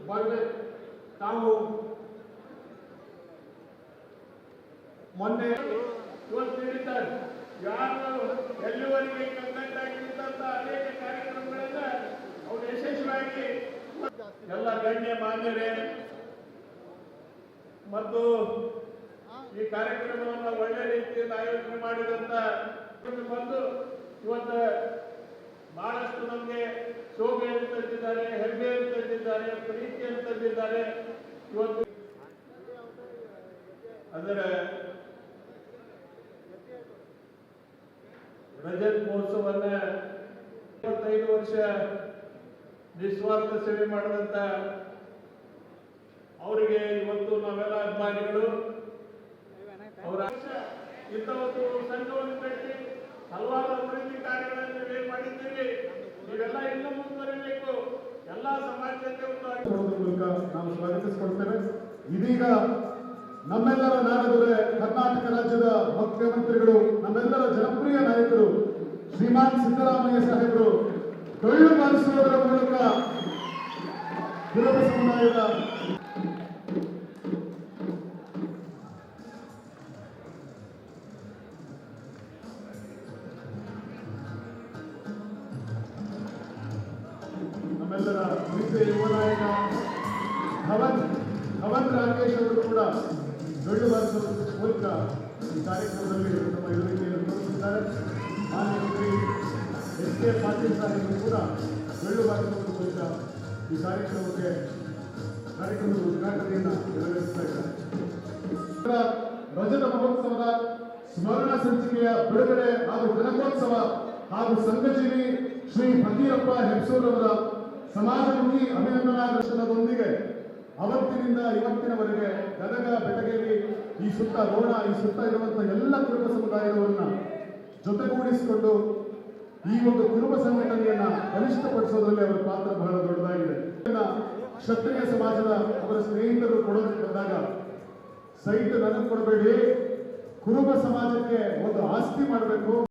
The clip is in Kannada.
ಬರಬೇಕು. ತಾವು ಮೊನ್ನೆ ಇವತ್ತು ಹೇಳಿದ್ದಾರೆ, ಯಾರು ಎಲ್ಲಿವರೆಗೆ ಕಗ್ಗಂಟಾಗಿದ್ದಂತ ಅನೇಕ ಕಾರ್ಯಕ್ರಮಗಳನ್ನ ಅವರು ಯಶಸ್ವಿಯಾಗಿ ಎಲ್ಲ ಗಣ್ಯ ಮಾನ್ಯರೇ ಮತ್ತು ಈ ಕಾರ್ಯಕ್ರಮವನ್ನು ಒಳ್ಳೆ ರೀತಿಯಿಂದ ಆಯೋಜನೆ ಮಾಡಿದಂತ ಬಂದು ಇವತ್ತು ಬಹಳಷ್ಟು ನಮಗೆ ಶೋಭೆಯನ್ನು ತಂದಿದ್ದಾರೆ, ಹೆಮ್ಮೆಯನ್ನು ತಂದಿದ್ದಾರೆ, ಪ್ರೀತಿಯನ್ನು ತಂದಿದ್ದಾರೆ. ಇವತ್ತು ಅದರ ರಜತ್ ಮಹೋತ್ಸವನ್ನ 25 ವರ್ಷ ನಿಸ್ವಾರ್ಥ ಸೇವೆ ಮಾಡಿದಂತ ಅವರಿಗೆ ಇವತ್ತು ನಾವೆಲ್ಲ ಅಭಿಮಾನಿಗಳು ಅವರ ಇಂಥ ಒಂದು ಸಂಘವನ್ನು ಕಟ್ಟಿ ಹಲವಾರು ಅಭಿವೃದ್ಧಿ ಕಾರ್ಯಗಳನ್ನು ನೀವೇ ಮಾಡಿದ್ದೀರಿ. ನೀವೆಲ್ಲ ಇನ್ನೂ ಮುಂದುವರಿಬೇಕು. ಎಲ್ಲ ಸಮಾಜಕ್ಕೆ ಮೂಲಕ ನಾವು ಸ್ವಾಗತಿಸಿಕೊಳ್ತೇವೆ. ಇದೀಗ ನಮ್ಮೆಲ್ಲರ ನಾಡದೊರೆ ಕರ್ನಾಟಕ ರಾಜ್ಯದ ಮುಖ್ಯಮಂತ್ರಿಗಳು, ನಮ್ಮೆಲ್ಲರ ಜನಪ್ರಿಯ ನಾಯಕರು ಶ್ರೀಮಾನ್ ಸಿದ್ದರಾಮಯ್ಯ ಸಾಹೇಬರು ಡೊಳ್ಳು ಬಾರಿಸುವುದರ ಮೂಲಕ ಕುರುಬ ಸಮುದಾಯದ ನಮ್ಮೆಲ್ಲರ ಪ್ರೀತಿಯ ಯುವ ನಾಯಕ ಧವನ್ ರಾಕೇಶ್ ಅವರು ಕೂಡ ಡೊಳ್ಳು ಬಾರಿಸುವ ಮೂಲಕ ಈ ಕಾರ್ಯಕ್ರಮದಲ್ಲಿ ತಮ್ಮ ಇರುವಿಕೆಯನ್ನು ತೋರಿಸಿದ್ದಾರೆ. ಮಾನ್ಯ ಮಂತ್ರಿ ಎಸ್ ಕೆ ಪಾಟೀಲ್ ಸಾಹೇಬರು ಕೂಡ ಡೊಳ್ಳು ಬಾರಿಸುವ ಮೂಲಕ ಈ ಕಾರ್ಯಕ್ರಮದ ಉದ್ಘಾಟನೆಯನ್ನು ನೆರವೇರಿಸ್ತಾ ಇದ್ದಾರೆ. ರಜತ ಮಹೋತ್ಸವದ ಸ್ಮರಣ ಸಂಚಿಕೆಯ ಬಿಡುಗಡೆ ಹಾಗೂ ಕನಕೋತ್ಸವ ಹಾಗೂ ಸಂಘಜೀವಿ ಶ್ರೀ ಫಕೀರಪ್ಪ ಹೆಬ್ಸೂರವರ ಸಮಾಜಮುಖಿ ಅಭಿನಂದನಾ ದರ್ಶನದೊಂದಿಗೆ ಅವತ್ತಿನಿಂದ ಇವತ್ತಿನವರೆಗೆ ಗದಗ, ಬೆಟಗೇರಿ, ಈ ಸುತ್ತ ರೋಣ, ಈ ಸುತ್ತ ಇರುವಂತಹ ಎಲ್ಲ ಕುರುಬ ಸಮುದಾಯದವರನ್ನ ಜೊತೆಗೂಡಿಸಿಕೊಂಡು ಈ ಒಂದು ಕುರುಬ ಸಂಘಟನೆಯನ್ನ ಬಲಿಷ್ಠಪಡಿಸೋದ್ರಲ್ಲಿ ಅವರ ಪಾತ್ರ ಬಹಳ ದೊಡ್ಡದಾಗಿದೆ. ಕ್ಷತ್ರಿಯ ಸಮಾಜದ ಅವರ ಸ್ನೇಹಿತರು ಕೊಡೋದಕ್ಕೆ ಬಂದಾಗ ಸೈಟ್ ನನಗೆ ಕೊಡಬೇಡಿ, ಕುರುಬ ಸಮಾಜಕ್ಕೆ ಒಂದು ಆಸ್ತಿ ಮಾಡಬೇಕು.